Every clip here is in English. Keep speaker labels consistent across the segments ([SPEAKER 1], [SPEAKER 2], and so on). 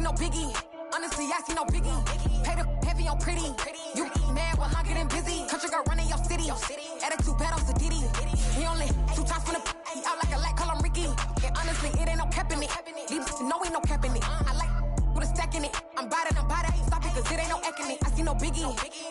[SPEAKER 1] no biggie. Honestly, I see no biggie. Pay the heavy on pretty. You mad while I'm getting busy. Country girl running your city. Attitude bad on Sadiddy. He only 2 times from the he out like a light, call him Ricky. And honestly, it ain't no cap in it. Leave no ain't no cap in it. I like with a stack in it. I'm bad it. Stop it, cause it ain't no eck in it. I see no biggie.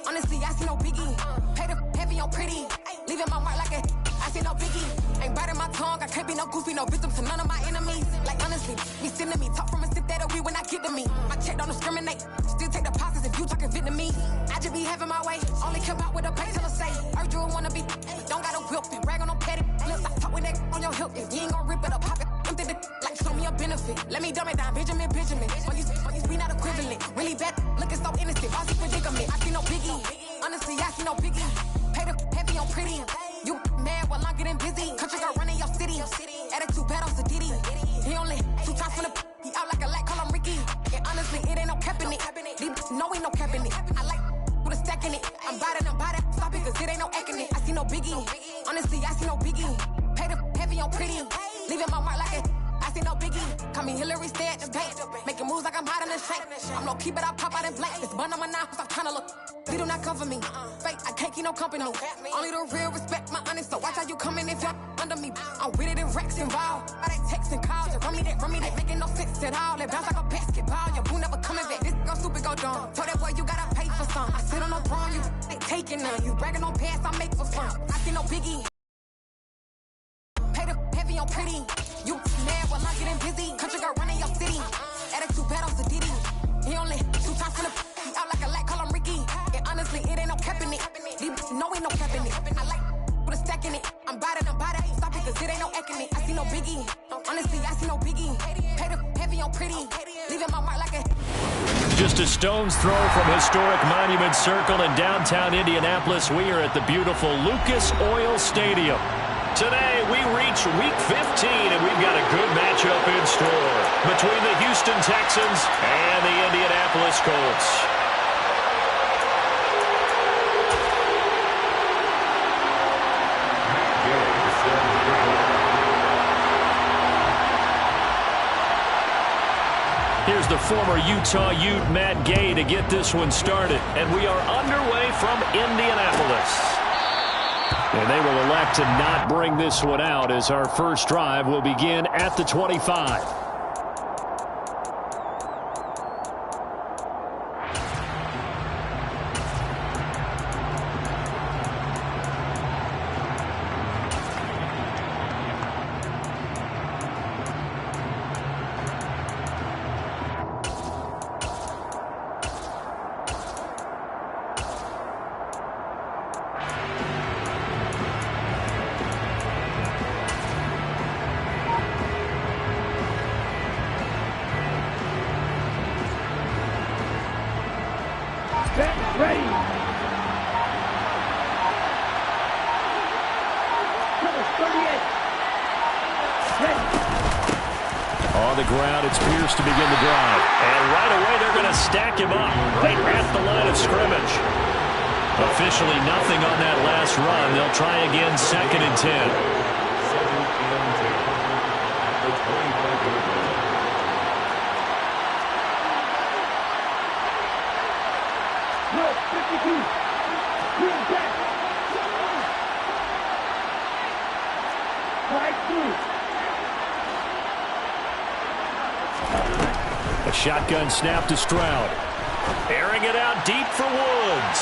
[SPEAKER 1] Honestly, I see no biggie. Pay the heavy on pretty. Leaving my mark like a I see no biggie. Ain't biting my tongue. I can't be no goofy, no victim to none of my enemies. Like honestly, me sending me talk from a sip that'll be when I get to me. My check don't discriminate. Still take deposits if you talking Vietnamese. I just be having my way. Only come out with a pay till I say. Urge you wanna be. Don't got a whip and brag on no petty. Flips, I talk with that on your hip. If you ain't gon' rip it up, pop it. Empty the like show me a benefit. Let me dumb it down, Benjamin. For you we not equivalent. Really bad, looking so innocent. Bossy predicament. I see no biggie. Honestly, I see no biggie. Pay the heavy on pretty. You mad while I'm getting busy. Country girl running your city. Attitude bad on Sadiddy. He only 2 times from the he out like a light, call him Ricky. And honestly, it ain't no cap in it. No ain't no cap in it. I like with a stack in it. I'm bad it. Stop it, cause it ain't no eck in it. I see no biggie. Honestly, I see no biggie. Pay the heavy on pretty. Leaving my mark like it. I see no biggie. Call me Hillary, stay at the bank. Making moves like I'm hot in the shank. I'm low key, but I pop out in blank. It's bun on my knife, cause I'm tryna look. They do not cover me. Fake, I can't keep no company. Only the real respect my honest. So watch how you coming if you're under me. I'm with it and Rex involved. I they text and calls. Run me that making no sense at all. They bounce like a basketball. Your boo never coming back. This go stupid, go dumb. Told that boy you gotta pay for some. I sit on no throne, you they taking none. You bragging on past, I make for fun. I see no biggie. Pay the heavy on pretty. You mad while I'm getting busy. Country girl running your city. Attitude bad on Sadiddy. He only 2 times from the he out like a light, call him Ricky. And honestly, it ain't no cap in it. No ain't no cap in it. I like with a stack in it. I'm bad it. Stop it, cause it ain't no eck in it. I see no biggie. Honestly, I see no biggie. Pay the heavy on pretty. Leaving my mark like a
[SPEAKER 2] just a stone's throw from historic Monument Circle in downtown Indianapolis. We are at the beautiful Lucas Oil Stadium. Today, we reach Week 15, and we've got a good matchup in store between the Houston Texans and the Indianapolis Colts. Here's the former Utah Ute Matt Gay to get this one started, and we are underway from Indianapolis. And they will elect to not bring this one out as our first drive will begin at the 25. On the ground, it's Pierce to begin the drive. And right away, they're going to stack him up right at the line of scrimmage. Officially nothing on that last run. They'll try again, 2nd and 10. A shotgun snap to Stroud. Airing it out deep for Woods.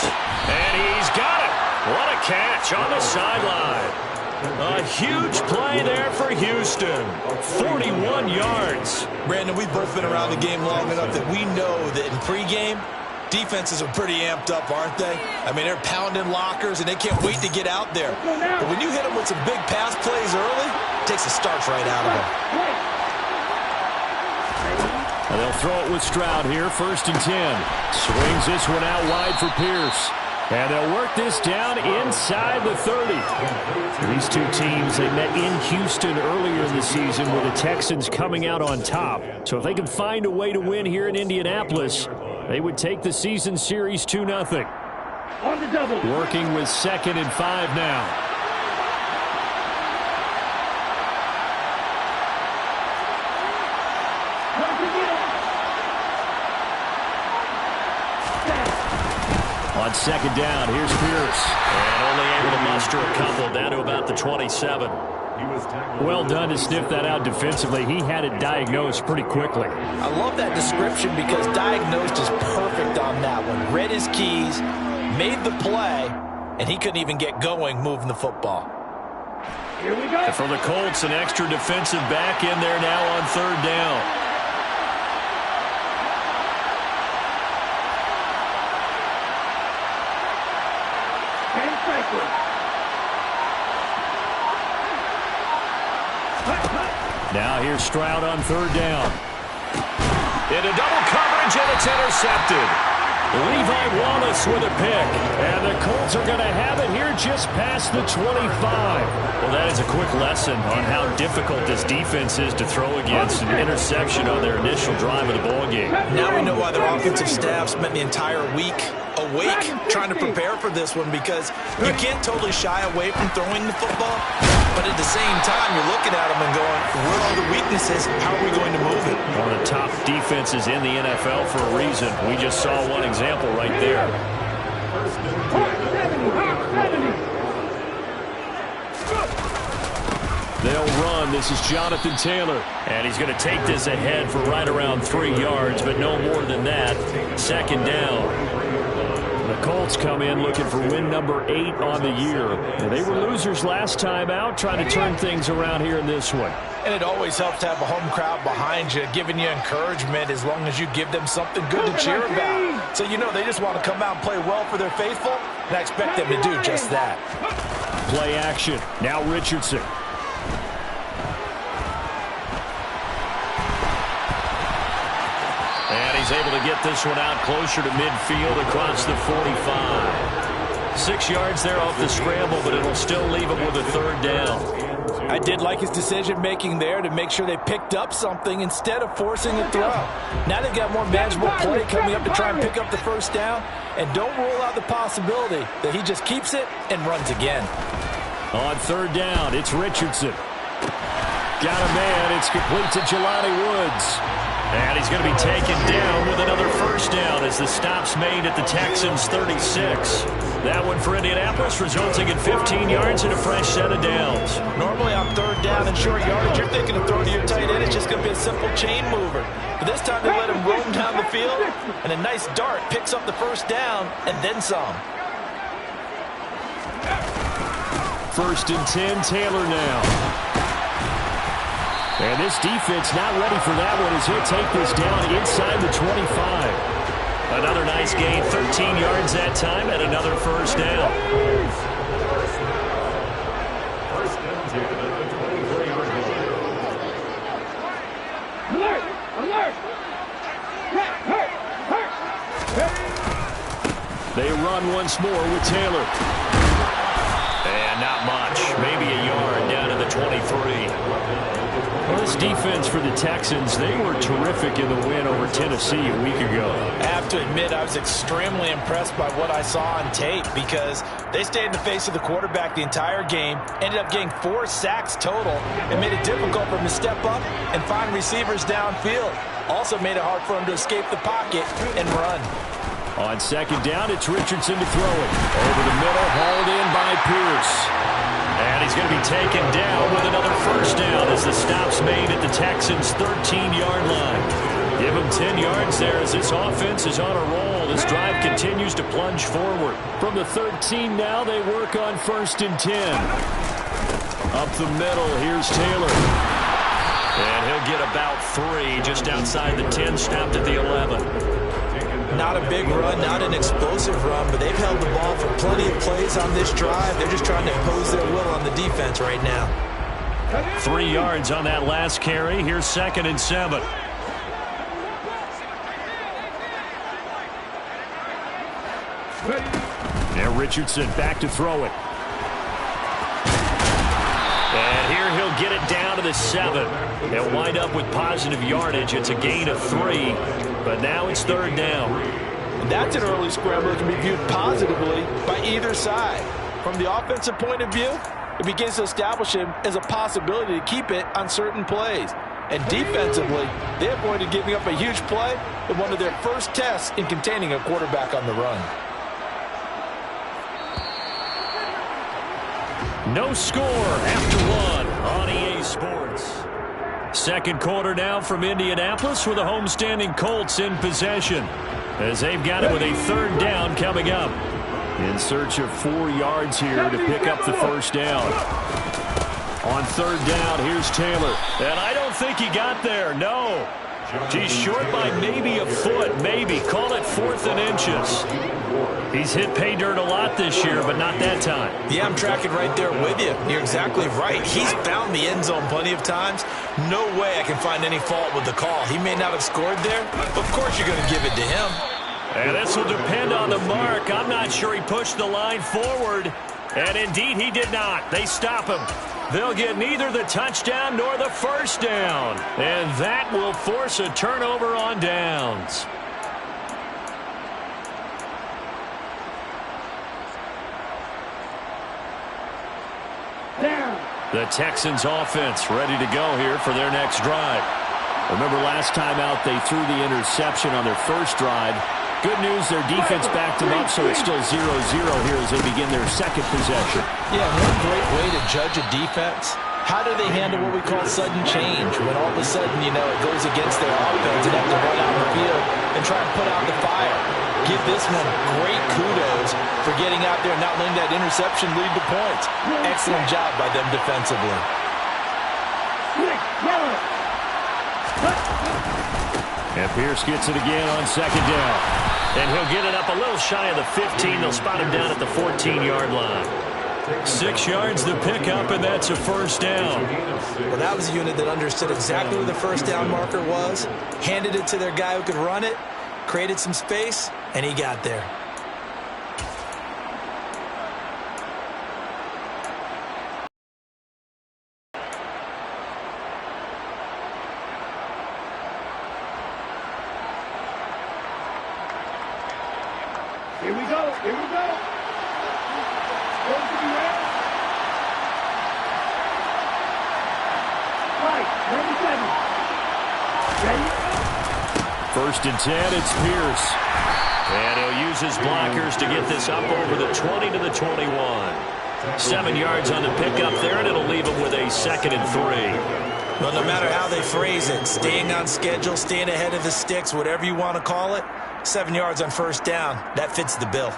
[SPEAKER 2] And he's got it. What a catch on the sideline. A huge play there for Houston. 41 yards.
[SPEAKER 3] Brandon, we've both been around the game long enough that we know that in pregame, defenses are pretty amped up, aren't they? I mean, they're pounding lockers, and they can't wait to get out there. But when you hit them with some big pass plays early, it takes the starch right out of them.
[SPEAKER 2] And they'll throw it with Stroud here, 1st and 10. Swings this one out wide for Pierce. And they'll work this down inside the 30. These two teams, they met in Houston earlier in the season with the Texans coming out on top. So if they can find a way to win here in Indianapolis, they would take the season series 2-0.
[SPEAKER 4] On the double.
[SPEAKER 2] Working with 2nd and 5 now. On second down, here's Pierce.
[SPEAKER 4] And only able to muster a couple down to about the 27.
[SPEAKER 2] Well done to sniff that out defensively. He had it diagnosed pretty quickly.
[SPEAKER 3] I love that description because diagnosed is perfect on that one. Read his keys, made the play, and he couldn't even get going moving the football.
[SPEAKER 2] Here we go. And for the Colts, an extra defensive back in there now on third down. Now here's Stroud on third down.
[SPEAKER 4] Into double coverage, and it's intercepted.
[SPEAKER 2] Levi Wallace with a pick. And the Colts are going to have it here just past the 25.
[SPEAKER 4] Well, that is a quick lesson on how difficult this defense is to throw against. An interception on their initial drive of the ballgame.
[SPEAKER 3] Now we know why their offensive staff spent the entire week awake trying to prepare for this one, because you can't totally shy away from throwing the football, but at the same time you're looking at them and going, where are the weaknesses? How are we going to move it?
[SPEAKER 2] One of the top defenses in the NFL for a reason. We just saw one example right there. They'll run. This is Jonathan Taylor.
[SPEAKER 4] And he's going to take this ahead for right around 3 yards, but no more than that. Second down.
[SPEAKER 2] The Colts come in looking for win number 8 on the year. And they were losers last time out, trying to turn things around here in this one.
[SPEAKER 3] And it always helps to have a home crowd behind you, giving you encouragement as long as you give them something good to cheer about. So you know they just want to come out and play well for their faithful, and I expect them to do just that.
[SPEAKER 2] Play action. Now Richardson.
[SPEAKER 4] And he's able to get this one out closer to midfield across the 45. 6 yards there off the scramble, but it'll still leave him with a third down.
[SPEAKER 3] I did like his decision-making there to make sure they picked up something instead of forcing a throw. Now they've got more manageable play coming up to try and pick up the first down, and don't rule out the possibility that he just keeps it and runs again.
[SPEAKER 2] On third down, it's Richardson. Got a man. It's complete to Jelani Woods.
[SPEAKER 4] And he's going to be taken down with another first down as the stop's made at the Texans' 36. That one for Indianapolis, resulting in 15 yards and a fresh set of downs.
[SPEAKER 3] Normally on third down and short yardage, you're thinking of throwing to your tight end. It's just going to be a simple chain mover. But this time they let him roam down the field, and a nice dart picks up the first down and then some.
[SPEAKER 2] First and 10, Taylor now. And this defense not ready for that one as he'll take this down inside the 25.
[SPEAKER 4] Another nice gain, 13 yards that time, and another first down.
[SPEAKER 5] Alert! Alert!
[SPEAKER 2] They run once more with Taylor.
[SPEAKER 4] And not much, maybe a yard down to the 23.
[SPEAKER 2] Well, this defense for the Texans, they were terrific in the win over Tennessee a week ago.
[SPEAKER 3] I have to admit, I was extremely impressed by what I saw on tape because they stayed in the face of the quarterback the entire game, ended up getting 4 sacks total, and made it difficult for him to step up and find receivers downfield. Also made it hard for him to escape the pocket and run.
[SPEAKER 2] On second down, it's Richardson to throw it. Over the middle, hauled in by Pierce.
[SPEAKER 4] And he's going to be taken down with another first down as the stop's made at the Texans' 13-yard line. Give him 10 yards there as this offense is on a roll. This drive continues to plunge forward.
[SPEAKER 2] From the 13 now, they work on first and 10. Up the middle, here's Taylor.
[SPEAKER 4] And he'll get about 3 just outside the 10, stopped at the 11.
[SPEAKER 3] Not a big run, not an explosive run, but they've held the ball for plenty of plays on this drive. They're just trying to impose their will on the defense right now.
[SPEAKER 4] 3 yards on that last carry. Here's second and 7.
[SPEAKER 2] Now Richardson back to throw it.
[SPEAKER 4] And here he'll get it down to the 7. They'll wind up with positive yardage. It's a gain of 3, but now it's third down.
[SPEAKER 3] And that's an early scramble that can be viewed positively by either side. From the offensive point of view, it begins to establish him as a possibility to keep it on certain plays. And defensively, they avoided giving up a huge play in one of their first tests in containing a quarterback on the run.
[SPEAKER 4] No score after one on EA Sports. Second quarter now from Indianapolis with the homestanding Colts in possession, as they've got it with a third down coming up. In search of 4 yards here to pick up the first down. On third down, here's Taylor. And I don't think he got there, no. He's short by maybe a foot, maybe. Call it 4th and inches. He's hit pay dirt a lot this year, but not that time.
[SPEAKER 3] Yeah, I'm tracking right there with you. You're exactly right. He's found the end zone plenty of times. No way I can find any fault with the call. He may not have scored there. Of course you're going to give it to him.
[SPEAKER 4] And this will depend on the mark. I'm not sure he pushed the line forward. And indeed, he did not. They stop him. They'll get neither the touchdown nor the first down. And that will force a turnover on downs. The Texans offense ready to go here for their next drive. Remember last time out they threw the interception on their first drive. Good news, their defense backed them up, so it's still 0-0 here as they begin their second possession.
[SPEAKER 3] Yeah, one great way to judge a defense. How do they handle what we call sudden change? When all of a sudden, you know, it goes against their offense and have to run out the field and try and put out the fire. Give this one great kudos for getting out there and not letting that interception lead to points. Excellent job by them defensively.
[SPEAKER 4] And Pierce gets it again on second down. And he'll get it up a little shy of the 15. They'll spot him down at the 14-yard line. 6 yards to pick up, and that's a first down.
[SPEAKER 3] Well, that was a unit that understood exactly where the first down marker was, handed it to their guy who could run it, created some space, and he got there.
[SPEAKER 5] Here we go. Here we go.
[SPEAKER 4] First and 10, it's Pierce. And he'll use his blockers to get this up over the 20 to the 21. 7 yards on the pickup there, and it'll leave him with a 2nd and 3.
[SPEAKER 3] Well, no matter how they phrase it, staying on schedule, staying ahead of the sticks, whatever you want to call it, 7 yards on first down, that fits the bill.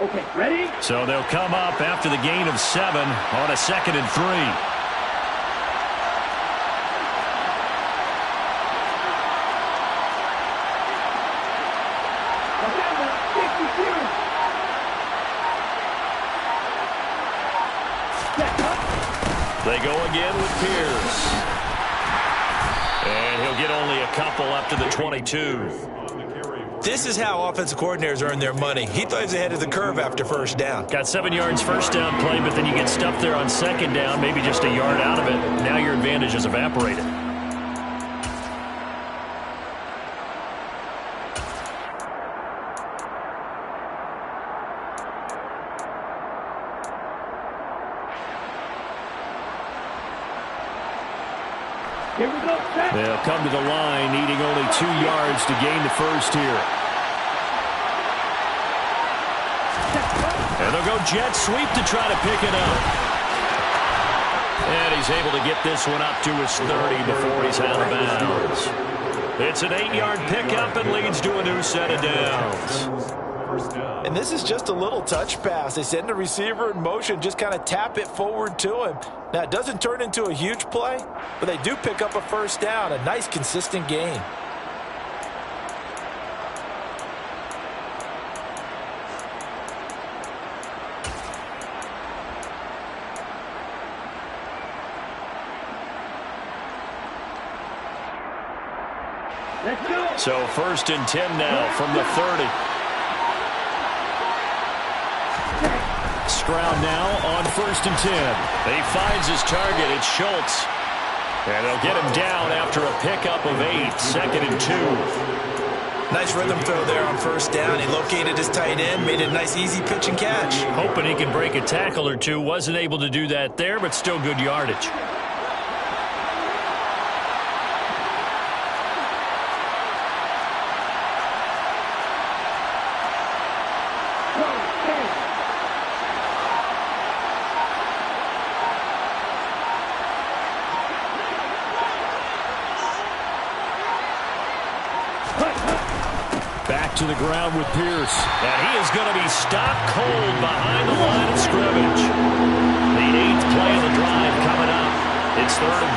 [SPEAKER 5] Okay, ready?
[SPEAKER 4] So they'll come up after the gain of 7 on a 2nd and 3. They go again with Pierce. And he'll get only a couple up to the 22.
[SPEAKER 3] This is how offensive coordinators earn their money. He thought he was ahead of the curve after first down.
[SPEAKER 4] Got 7 yards first down play, but then you get stuffed there on second down, maybe just a yard out of it. Now your advantage has evaporated.
[SPEAKER 5] Here we go.
[SPEAKER 4] They'll come to the line, needing only 2 yards to gain the first here. And they'll go jet sweep to try to pick it up. And he's able to get this one up to his 30 before he's out of bounds. It's an 8-yard pickup and leads to a new set of downs.
[SPEAKER 3] And this is just a little touch pass. They send the receiver in motion, just kind of tap it forward to him. Now, it doesn't turn into a huge play, but they do pick up a first down, a nice, consistent gain.
[SPEAKER 5] Let's go.
[SPEAKER 4] So first and 10 now from the 30. Stroud now on first and 10. He finds his target. It's Schultz. And they'll get him down after a pickup of 8. 2nd and 2.
[SPEAKER 3] Nice rhythm throw there on first down. He located his tight end, made it a nice easy pitch and catch.
[SPEAKER 4] Hoping he can break a tackle or two. Wasn't able to do that there, but still good yardage.
[SPEAKER 2] to the ground with Pierce.
[SPEAKER 4] And he is going to be stopped cold behind the line of scrimmage. The 8th play of the drive coming up. It's 3rd and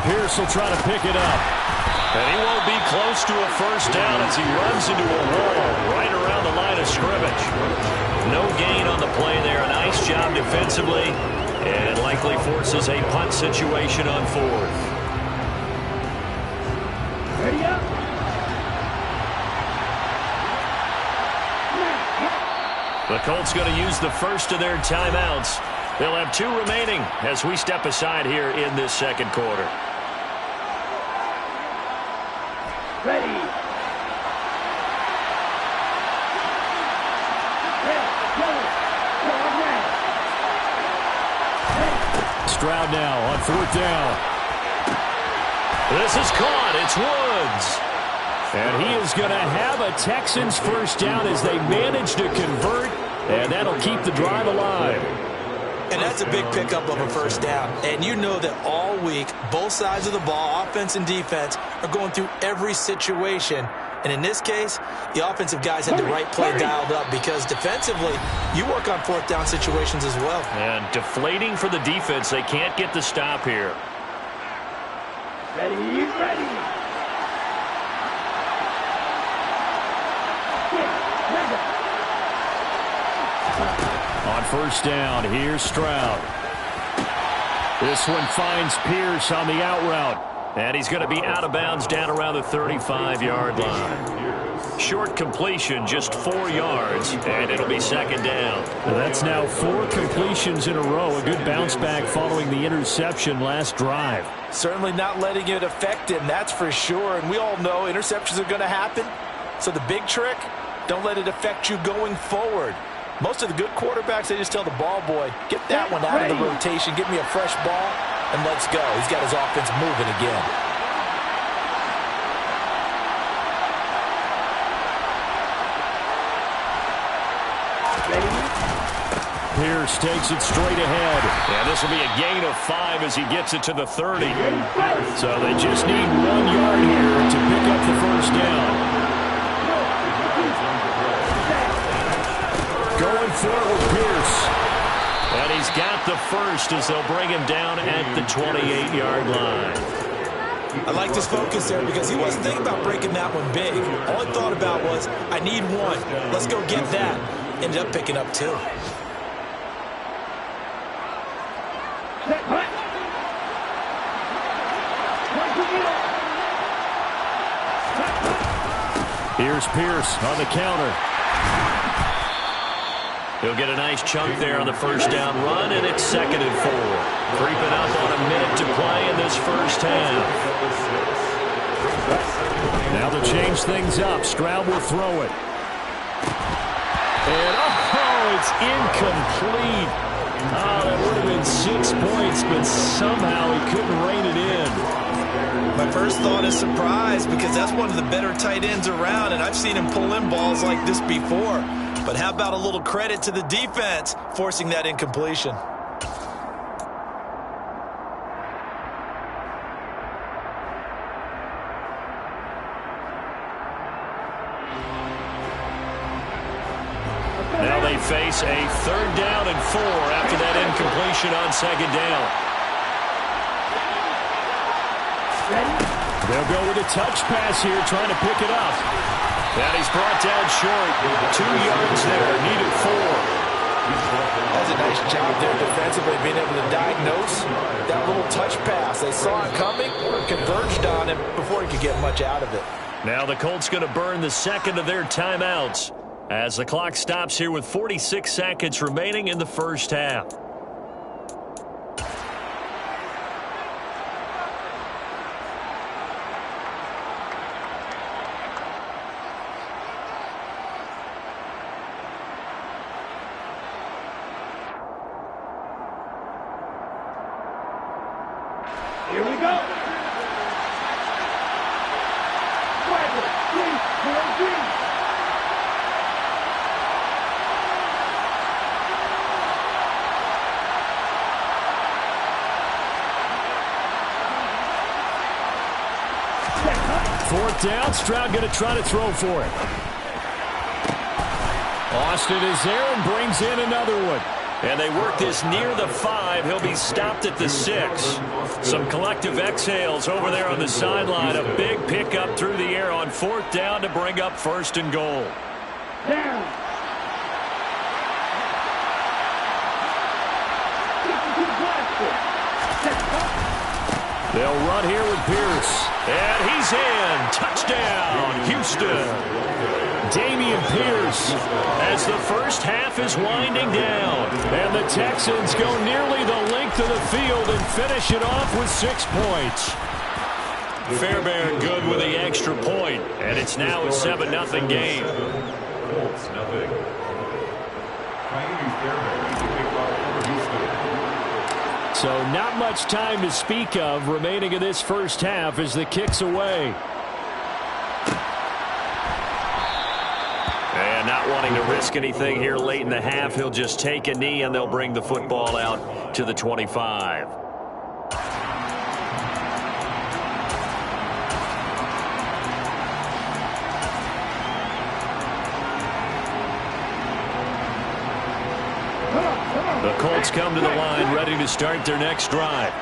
[SPEAKER 4] 3.
[SPEAKER 2] Pierce will try to pick it up.
[SPEAKER 4] And he won't be close to a first down as he runs into a wall right around the line of scrimmage. No gain on the play there. A nice job defensively. And likely forces a punt situation on 4th.
[SPEAKER 5] Ready up.
[SPEAKER 4] The Colts going to use the first of their timeouts. They'll have 2 remaining as we step aside here in this second quarter.
[SPEAKER 5] Ready.
[SPEAKER 2] Stroud now on 4th down.
[SPEAKER 4] This is caught. It's Woods.
[SPEAKER 2] And he is going to have a Texans first down as they manage to convert, and that'll keep the drive alive.
[SPEAKER 3] And that's a big pickup of a first down. And you know that all week, both sides of the ball, offense and defense, are going through every situation. And in this case, the offensive guys had the right play dialed up because defensively, you work on 4th down situations as well.
[SPEAKER 4] And deflating for the defense. They can't get the stop here.
[SPEAKER 5] Ready, ready.
[SPEAKER 2] On first down, here's Stroud. This one finds Pierce on the out route.
[SPEAKER 4] And he's going to be out of bounds down around the 35-yard line. Short completion, just 4 yards, and it'll be 2nd down.
[SPEAKER 2] Well, that's now 4 completions in a row. A good bounce back following the interception last drive.
[SPEAKER 3] Certainly not letting it affect him, that's for sure. And we all know interceptions are going to happen. So the big trick, don't let it affect you going forward. Most of the good quarterbacks, they just tell the ball boy, get that one out of the rotation, give me a fresh ball, and let's go. He's got his offense moving again.
[SPEAKER 2] Pierce takes it straight ahead.
[SPEAKER 4] And this will be a gain of 5 as he gets it to the 30.
[SPEAKER 2] So they just need 1 yard here to pick up the first down. Going forward with Pierce.
[SPEAKER 4] And he's got the first as they'll bring him down at the 28-yard line.
[SPEAKER 3] I like his focus there because he wasn't thinking about breaking that one big. All he thought about was, I need 1. Let's go get that. Ended up picking up 2.
[SPEAKER 2] Here's Pierce on the counter.
[SPEAKER 4] He'll get a nice chunk there on the first down run, and it's 2nd and 4. Creeping up on a minute to play in this first half.
[SPEAKER 2] Now to change things up, Stroud will throw it. And, it's incomplete. Oh, that would have been 6 points, but somehow he couldn't rein it in.
[SPEAKER 3] My first thought is surprise because that's one of the better tight ends around, and I've seen him pull in balls like this before. But how about a little credit to the defense forcing that incompletion?
[SPEAKER 4] Now they face a 3rd down and 4 after that incompletion on 2nd down.
[SPEAKER 2] They'll go with a touch pass here, trying to pick it up.
[SPEAKER 4] And he's brought down short. 2 yards there, needed 4.
[SPEAKER 3] That's a nice job there defensively, being able to diagnose that little touch pass. They saw it coming, converged on him before he could get much out of it.
[SPEAKER 4] Now the Colts going to burn the 2nd of their timeouts as the clock stops here with 46 seconds remaining in the first half.
[SPEAKER 5] Here we go. 5, 4, 3.
[SPEAKER 2] fourth down. Stroud going to try to throw for it. Austin is there and brings in another one.
[SPEAKER 4] And they work this near the 5. He'll be stopped at the 6. Some collective exhales over there on the sideline. A big pickup through the air on fourth down to bring up first and goal.
[SPEAKER 5] Down.
[SPEAKER 2] They'll run here with Pierce.
[SPEAKER 4] And he's in. Touchdown, Houston.
[SPEAKER 2] Dameon Pierce as the first half is winding down. And the Texans go nearly the length of the field and finish it off with 6 points.
[SPEAKER 4] Fairbairn good with the extra point. And it's now a 7-0 game.
[SPEAKER 2] So not much time to speak of remaining in this first half as the kick's away.
[SPEAKER 4] And not wanting to risk anything here late in the half, he'll just take a knee and they'll bring the football out to the 25. The Colts come to the line ready to start their next drive.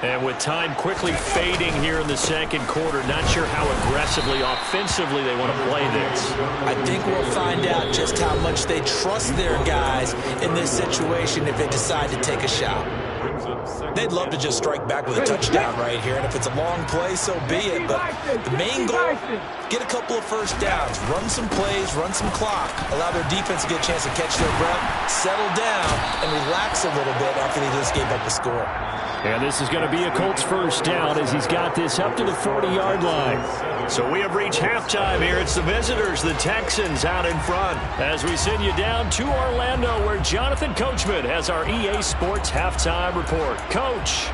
[SPEAKER 4] And with time quickly fading here in the second quarter, not sure how aggressively, offensively they want to play this.
[SPEAKER 3] I think we'll find out just how much they trust their guys in this situation if they decide to take a shot. They'd love to just strike back with a touchdown right here, and if it's a long play, so be it. But the main goal, get a couple of first downs, run some plays, run some clock, allow their defense to get a chance to catch their breath, settle down, and relax a little bit after they just gave up the score.
[SPEAKER 2] And this is going to be a Colts first down as he's got this up to the 40-yard line.
[SPEAKER 4] So we have reached halftime here. It's the visitors, the Texans, out in front. As we send you down to Orlando, where Jonathan Coachman has our EA Sports halftime report. Coach.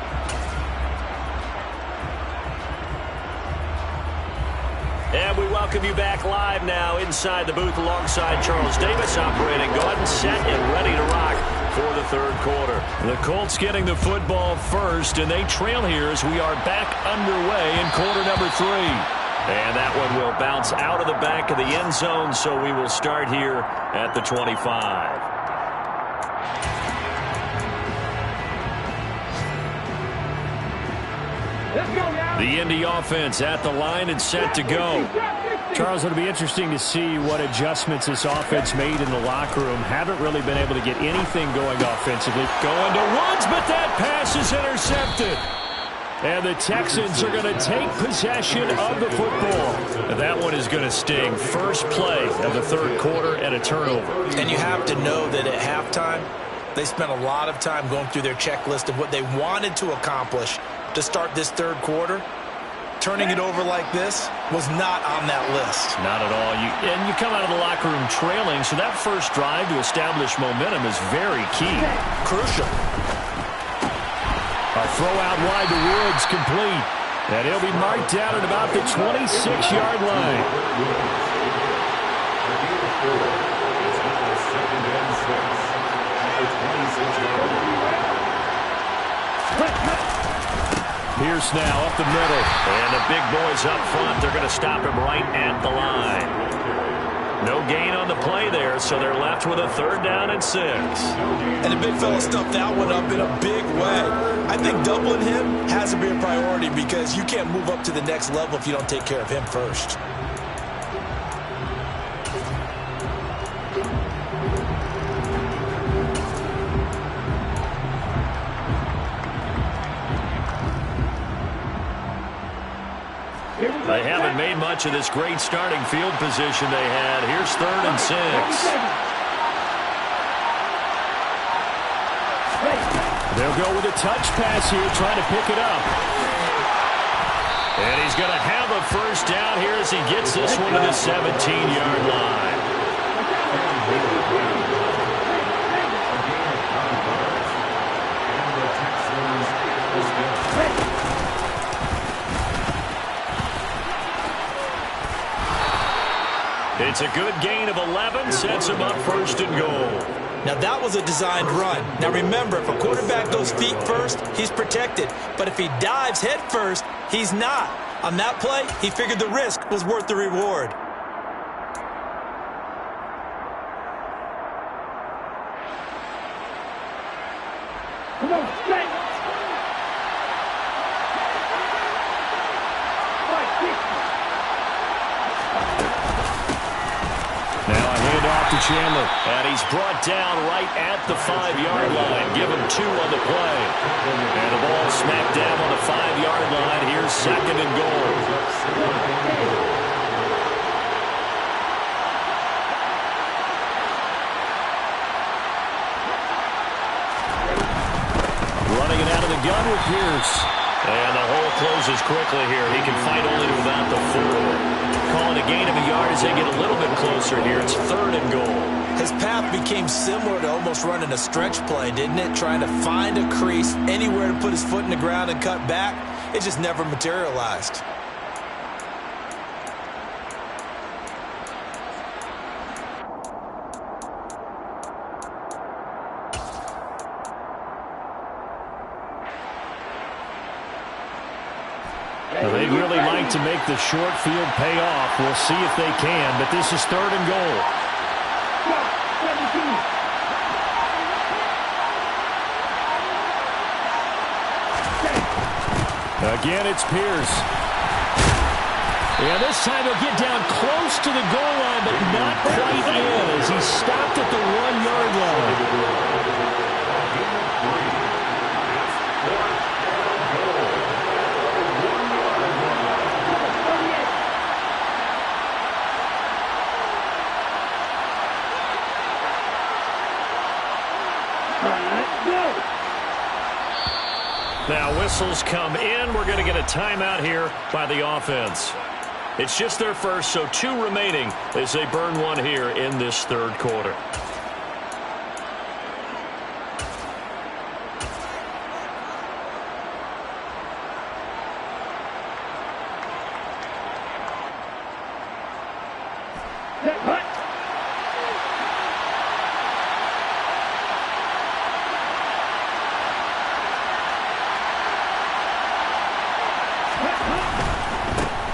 [SPEAKER 4] And we welcome you back live now inside the booth alongside Charles Davis, operating good, set, and ready to rock for the third quarter.
[SPEAKER 2] The Colts getting the football first, and they trail here as we are back underway in quarter number 3.
[SPEAKER 4] And that one will bounce out of the back of the end zone, so we will start here at the 25.
[SPEAKER 2] The Indy offense at the line and set to go. Charles, it'll be interesting to see what adjustments this offense made in the locker room. Haven't really been able to get anything going offensively. Going to Woods, but that pass is intercepted. And the Texans are going to take possession of the football.
[SPEAKER 4] And that one is going to sting. First play of the third quarter and a turnover.
[SPEAKER 3] And you have to know that at halftime, they spent a lot of time going through their checklist of what they wanted to accomplish to start this third quarter. Turning it over like this was not on that list.
[SPEAKER 2] Not at all. And you come out of the locker room trailing, so that first drive to establish momentum is very key.
[SPEAKER 3] Crucial.
[SPEAKER 2] A throw out wide to Woods, complete. And he'll be marked down at about the 26-yard line. Pierce now up the middle.
[SPEAKER 4] And the big boys up front. They're going to stop him right at the line. No gain on the play there, so they're left with a third down and 6.
[SPEAKER 3] And the big fella stuffed that one up in a big way. I think doubling him has to be a priority because you can't move up to the next level if you don't take care of him first.
[SPEAKER 4] They haven't made much of this great starting field position they had. Here's 3rd and 6.
[SPEAKER 2] They'll go with a touch pass here, trying to pick it up.
[SPEAKER 4] And he's going to have a first down here as he gets this one to the 17-yard line. It's a good gain of 11, sets him up 1st and goal.
[SPEAKER 3] Now that was a designed run. Now remember, if a quarterback goes feet first, he's protected. But if he dives head first, he's not. On that play, he figured the risk was worth the reward.
[SPEAKER 5] Come on, set.
[SPEAKER 2] Now a handoff to Chandler. And he's brought down right at the 5-yard line. Give him 2 on the play. And the ball smacked down on the 5-yard line. Here's 2nd and goal. Running it out of the gun with Pierce. And the hole closes quickly here. He can fight only to about the 4. Calling a gain of a yard as they get a little bit closer here. It's 3rd and goal.
[SPEAKER 3] His path became similar to almost running a stretch play, didn't it? Trying to find a crease, anywhere to put his foot in the ground and cut back. It just never materialized.
[SPEAKER 2] They'd really like to make the short field pay off. We'll see if they can, but this is 3rd and goal. Again, it's Pierce. Yeah, this time he'll get down close to the goal line, but not quite in as he stopped at the 1-yard line. Now whistles come in. We're going to get a timeout here by the offense. It's just their first, so 2 remaining as they burn 1 here in this 3rd quarter.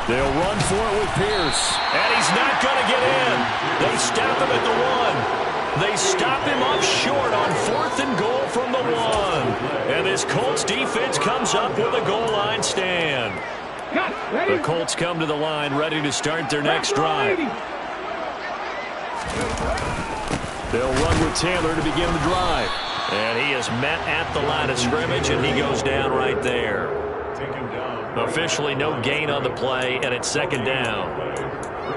[SPEAKER 2] They'll run for it with Pierce. And he's not going to get in. They stop him at the 1. They stop him up short on 4th and goal from the 1. And this Colts defense comes up with a goal line stand. The Colts come to the line ready to start their next drive. They'll run with Taylor to begin the drive. And he is met at the line of scrimmage, and he goes down right there. Officially no gain on the play, and it's 2nd down.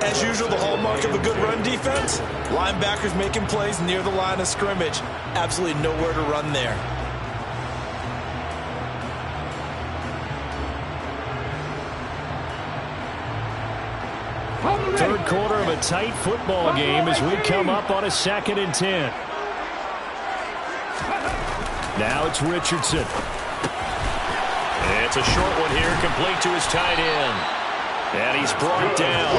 [SPEAKER 3] As usual, the hallmark of a good run defense, linebackers making plays near the line of scrimmage. Absolutely nowhere to run there.
[SPEAKER 2] Third quarter of a tight football game as we come up on a 2nd and 10. Now it's Richardson. It's a short one here, complete to his tight end. And he's brought down.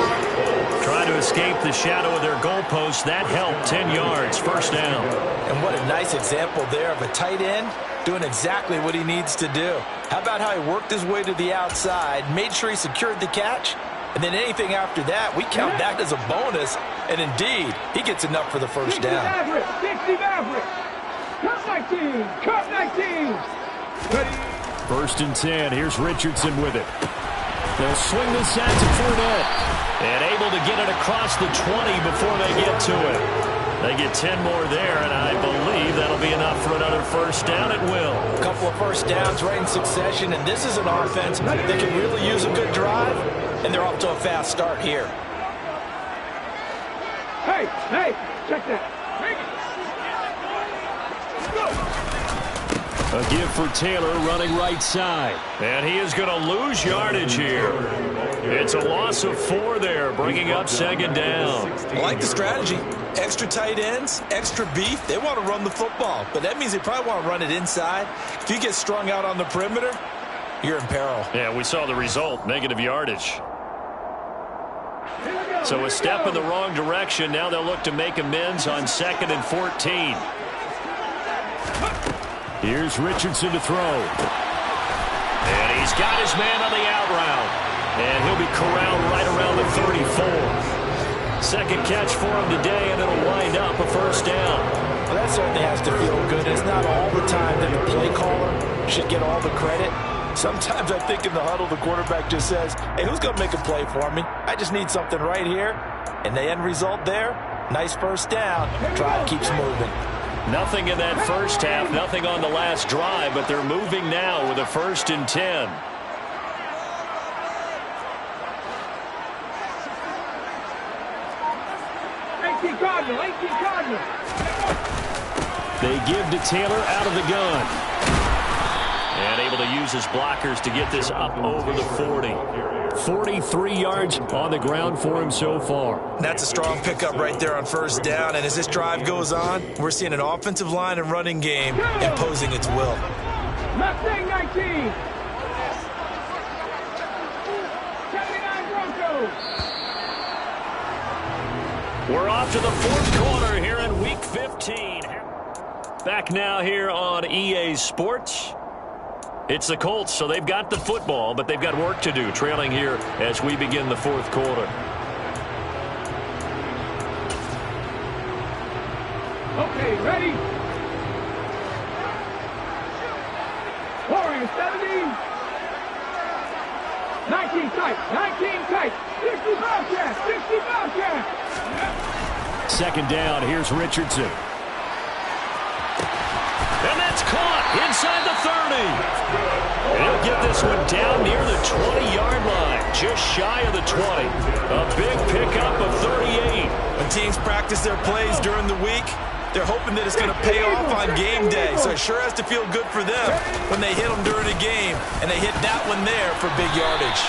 [SPEAKER 2] Trying to escape the shadow of their goalpost. That helped. 10 yards, 1st down.
[SPEAKER 3] And what a nice example there of a tight end doing exactly what he needs to do. How about how he worked his way to the outside, made sure he secured the catch, and then anything after that, we count that as a bonus. And indeed, he gets enough for the 1st down.
[SPEAKER 5] 60 Maverick. Cut 19. Cut 19. Ready.
[SPEAKER 2] 1st and 10. Here's Richardson with it. They'll swing this out to Fournette. And able to get it across the 20 before they get to it. They get 10 more there, and I believe that'll be enough for another 1st down at will.
[SPEAKER 3] A couple of 1st downs right in succession, and this is an offense that can really use a good drive, and they're off to a fast start here.
[SPEAKER 5] Hey, check that.
[SPEAKER 2] A give for Taylor running right side. And he is going to lose yardage here. It's a loss of 4 there, bringing up 2nd down.
[SPEAKER 3] I like the strategy. Extra tight ends, extra beef. They want to run the football, but that means they probably want to run it inside. If you get strung out on the perimeter, you're in peril.
[SPEAKER 2] Yeah, we saw the result, negative yardage. So a step in the wrong direction. Now they'll look to make amends on 2nd and 14. Here's Richardson to throw. And he's got his man on the out route.
[SPEAKER 4] And he'll be corralled right around the 34. Second catch for him today, and it'll wind up a first down.
[SPEAKER 3] Well, that certainly has to feel good. It's not all the time that the play caller should get all the credit. Sometimes I think in the huddle, the quarterback just says, hey, who's going to make a play for me? I just need something right here. And the end result there, nice first down. Drive keeps moving.
[SPEAKER 4] Nothing in that first half, nothing on the last drive, but they're moving now with a 1st and 10. They give to Taylor out of the gun. And able to use his blockers to get this up over the 40. 43 yards on the ground for him so far.
[SPEAKER 3] That's a strong pickup right there on first down. And as this drive goes on, we're seeing an offensive line and running game imposing its will.
[SPEAKER 5] Mustang 19. 79 Broncos.
[SPEAKER 4] We're off to the fourth quarter here in Week 15. Back now here on EA Sports. It's the Colts, so they've got the football, but they've got work to do, trailing here as we begin the fourth quarter.
[SPEAKER 5] Okay, ready? Warriors 70. 19 tight, 19 tight. 60 Bobcats, 60 Bobcats.
[SPEAKER 2] Second down, here's Richardson.
[SPEAKER 4] And that's caught inside the 30. And he'll get this one down near the 20-yard line, just shy of the 20. A big pickup of 38.
[SPEAKER 3] When teams practice their plays during the week, they're hoping that it's going to pay off on game day. So it sure has to feel good for them when they hit them during a game, and they hit that one there for big yardage.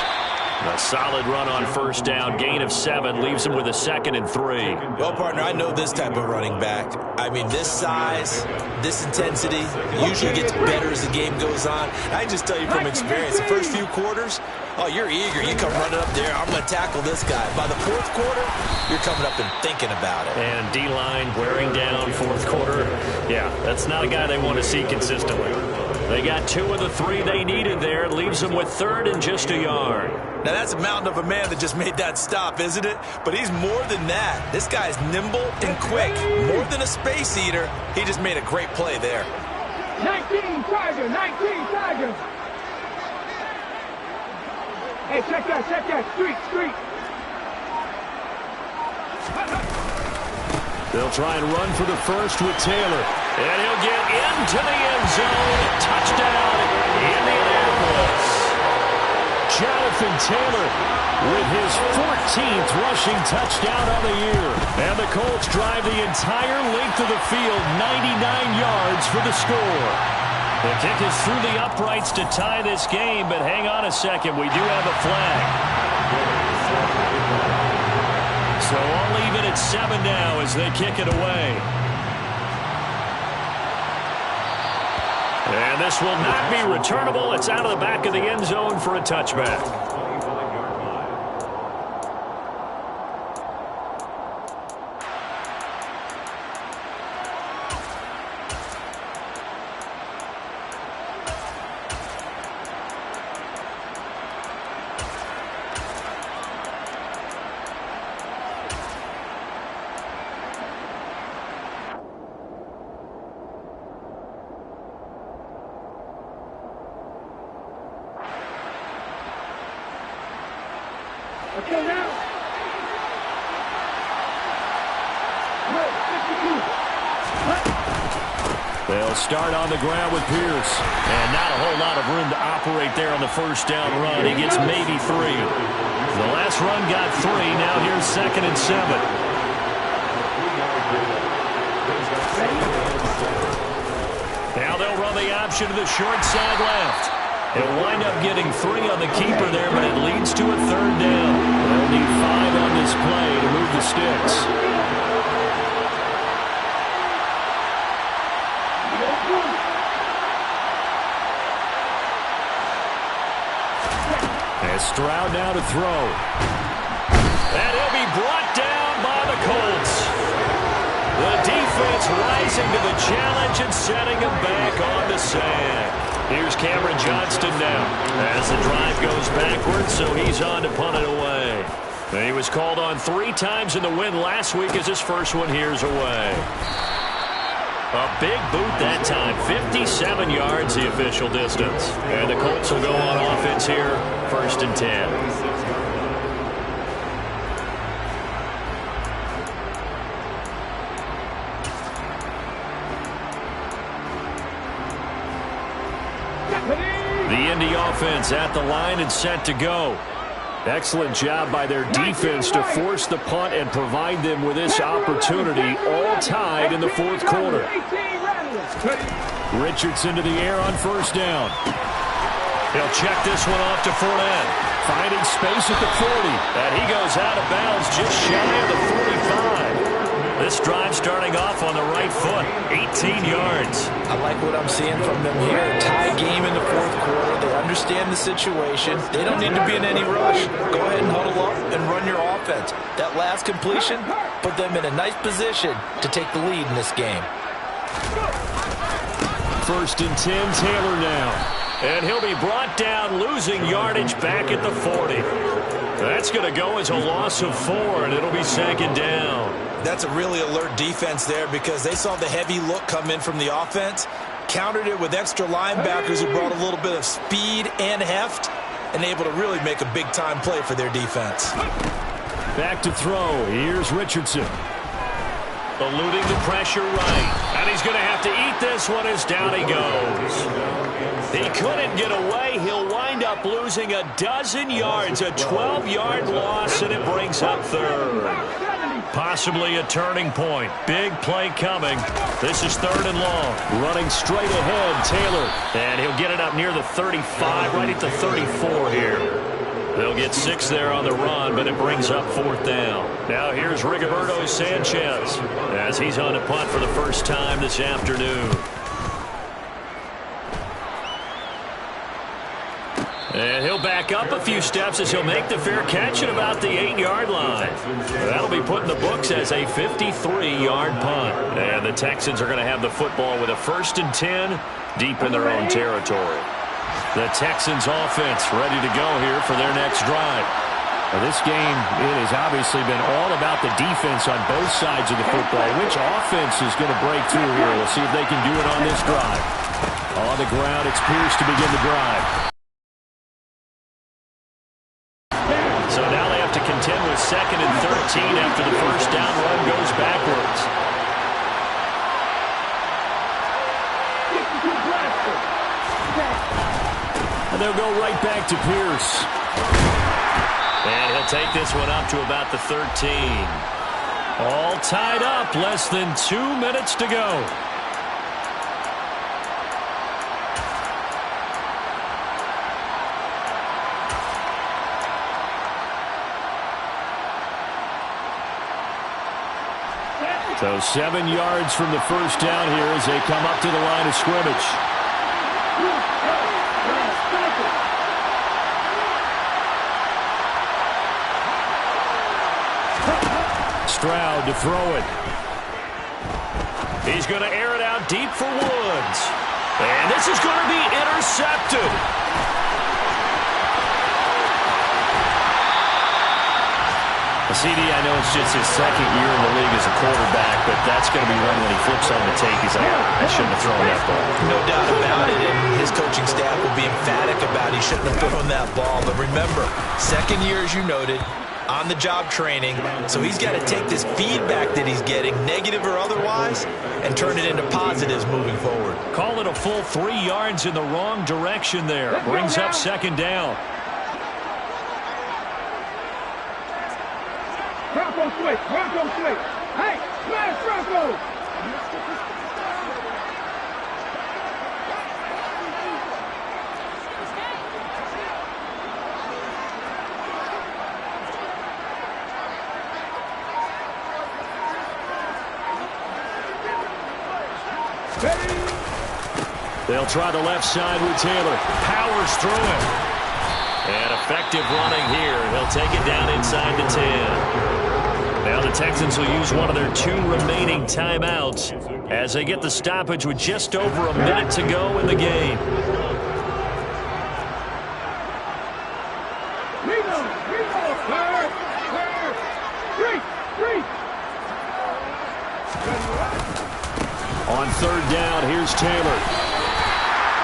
[SPEAKER 4] A solid run on first down, gain of 7, leaves him with a 2nd and 3.
[SPEAKER 3] Well, partner, I know this type of running back. I mean, this size, this intensity usually gets better as the game goes on. I just tell you from experience, the first few quarters, oh, you're eager. You come running up there, I'm going to tackle this guy. By the fourth quarter, you're coming up and thinking about it.
[SPEAKER 4] And D-line wearing down fourth quarter. Yeah, that's not a guy they want to see consistently. They got 2 of the 3 they needed there. It leaves them with 3rd and just a yard.
[SPEAKER 3] Now, that's a mountain of a man that just made that stop, isn't it? But he's more than that. This guy's nimble and quick. More than a space eater, he just made a great play there.
[SPEAKER 5] 19 Tiger, 19 Tiger. Hey, check that. Street.
[SPEAKER 2] They'll try and run for the first with Taylor.
[SPEAKER 4] And he'll get into the end zone. Touchdown, Indianapolis.
[SPEAKER 2] Jonathan Taylor with his 14th rushing touchdown of the year. And the Colts drive the entire length of the field, 99 yards for the score. The kick is through the uprights to tie this game, but hang on a second. We do have a flag. So I'll leave it at 7 now as they kick it away. And this will not be returnable. It's out of the back of the end zone for a touchback.
[SPEAKER 5] Okay, now.
[SPEAKER 2] They'll start on the ground with Pierce.
[SPEAKER 4] And not a whole lot of room to operate there on the first down run. He gets maybe 3. The last run got 3. Now here's 2nd and 7. Now they'll run the option to the short side left. They'll wind up getting 3 on the keeper there, but it leads to a 3rd down. They'll need 5 on this play to move the sticks.
[SPEAKER 2] And Stroud now to throw.
[SPEAKER 4] And he'll be brought down by the Colts. The defense rising to the challenge and setting him back on the sack. Here's Cameron Johnston now as the drive goes backwards, so he's on to punt it away. And he was called on 3 times in the win last week as his first one here's away. A big boot that time, 57 yards the official distance. And the Colts will go on offense here, 1st and 10. The Indy offense at the line and set to go. Excellent job by their defense to force the punt and provide them with this opportunity, all tied in the 4th quarter. Richardson to the air on 1st down. He'll check this one off to Fournette. Finding space at the 40. And he goes out of bounds just shy of the 45. This drive starting off on the right foot, 18 yards.
[SPEAKER 3] I like what I'm seeing from them here. Tie game in the 4th quarter. They understand the situation. They don't need to be in any rush. Go ahead and huddle up and run your offense. That last completion put them in a nice position to take the lead in this game.
[SPEAKER 4] 1st and 10, Taylor now. And he'll be brought down, losing yardage back at the 40. That's going to go as a loss of 4, and it'll be 2nd down.
[SPEAKER 3] That's a really alert defense there because they saw the heavy look come in from the offense, countered it with extra linebackers who brought a little bit of speed and heft, and able to really make a big-time play for their defense.
[SPEAKER 4] Back to throw. Here's Richardson. Eluding the pressure right. And he's going to have to eat this one as down he goes. He couldn't get away. He'll wind up losing a dozen yards, a 12-yard loss, and it brings up 3rd. Possibly a turning point. Big play coming. This is 3rd and long. Running straight ahead, Taylor. And he'll get it up near the 35, right at the 34 here. They'll get 6 there on the run, but it brings up 4th down. Now here's Rigoberto Sanchez as he's on a punt for the first time this afternoon. And he'll back up a few steps as he'll make the fair catch at about the 8-yard line. That'll be put in the books as a 53-yard punt. And the Texans are going to have the football with a 1st and 10 deep in their own territory. The Texans offense ready to go here for their next drive.
[SPEAKER 2] Now this game, it has obviously been all about the defense on both sides of the football. Which offense is going to break through here? We'll see if they can do it on this drive. On the ground, it's Pierce to begin the drive.
[SPEAKER 4] So now they have to contend with 2nd and 13 after the first down run goes backwards.
[SPEAKER 2] And they'll go right back to Pierce.
[SPEAKER 4] And he'll take this one up to about the 13. All tied up, less than 2 minutes to go.
[SPEAKER 2] So 7 yards from the first down here as they come up to the line of scrimmage. Stroud to throw it.
[SPEAKER 4] He's going to air it out deep for Woods. And this is going to be intercepted.
[SPEAKER 2] CD, I know it's just his 2nd year in the league as a quarterback, but that's going to be one when he flips on the tape. He's like, I shouldn't have thrown that ball.
[SPEAKER 3] No doubt about it, and his coaching staff will be emphatic about he shouldn't have thrown that ball. But remember, 2nd year, as you noted, on-the-job training, so he's got to take this feedback that he's getting, negative or otherwise, and turn it into positives moving forward.
[SPEAKER 4] Call it a full 3 yards in the wrong direction there. Brings up 2nd down.
[SPEAKER 5] Bronco switch, Bronco switch. Hey, smash Bronco.
[SPEAKER 4] They'll try the left side with Taylor. Powers through it. And effective running here. He'll take it down inside the 10. Now the Texans will use one of their 2 remaining timeouts as they get the stoppage with just over a minute to go in the game.
[SPEAKER 2] On third down, here's Taylor.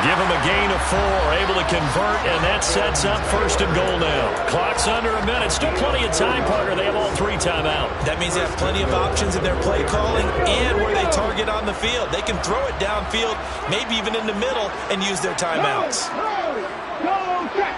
[SPEAKER 4] Give him a gain of 4, able to convert, and that sets up first and goal now. Clock's under a minute. Still plenty of time, partner. They have all 3 timeout.
[SPEAKER 3] That means they have plenty of options in their play calling and where they target on the field. They can throw it downfield, maybe even in the middle, and use their timeouts.
[SPEAKER 5] Go check.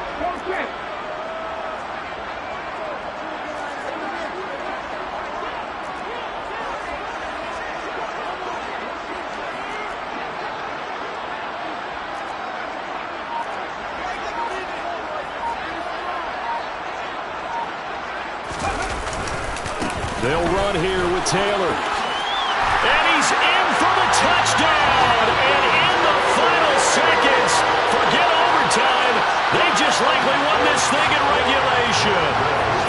[SPEAKER 2] They'll run here with Taylor.
[SPEAKER 4] And he's in for the touchdown. And in the final seconds, forget overtime. They just likely won this thing in regulation.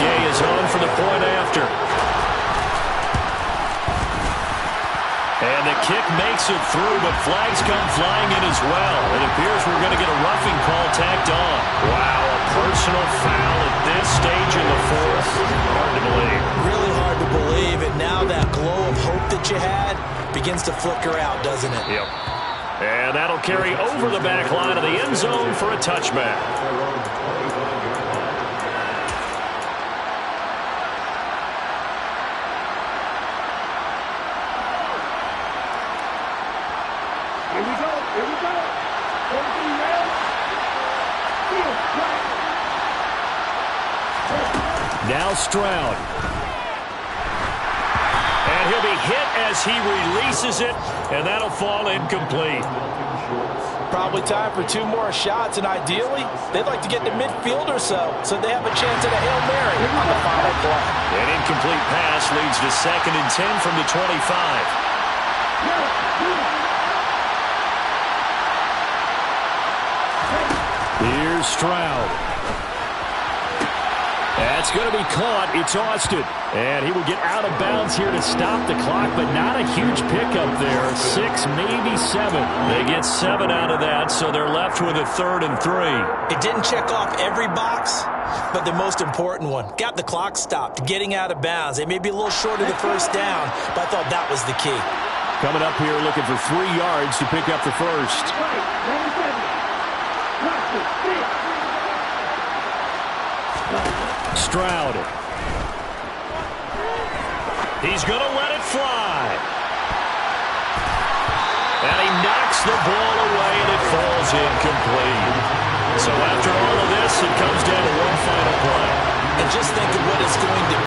[SPEAKER 4] Gay is on for the point after. And the kick makes it through, but flags come flying in as well. It appears we're going to get a roughing call tacked on. Wow, a personal foul at this stage in the fourth. Hard to believe.
[SPEAKER 3] Really hard to believe, and now that glow of hope that you had begins to flicker out, doesn't it?
[SPEAKER 4] Yep. And that'll carry over the back line of the end zone for a touchback.
[SPEAKER 2] Now Stroud.
[SPEAKER 4] And he'll be hit as he releases it, and that'll fall incomplete.
[SPEAKER 3] Probably time for 2 more shots, and ideally, they'd like to get to midfield or so they have a chance at a Hail Mary on the final play.
[SPEAKER 4] An incomplete pass leads to 2nd and 10 from the 25.
[SPEAKER 2] Here's Stroud. That's going to be caught. It's Austin. And he will get out of bounds here to stop the clock, but not a huge pickup there. 6, maybe 7.
[SPEAKER 4] They get 7 out of that, so they're left with a 3rd and 3.
[SPEAKER 3] It didn't check off every box, but the most important one. Got the clock stopped, getting out of bounds. They may be a little short of the first down, but I thought that was the key.
[SPEAKER 2] Coming up here looking for 3 yards to pick up the first. Stroud.
[SPEAKER 4] He's going to let it fly. And he knocks the ball away, and it falls incomplete. So after all of this, it comes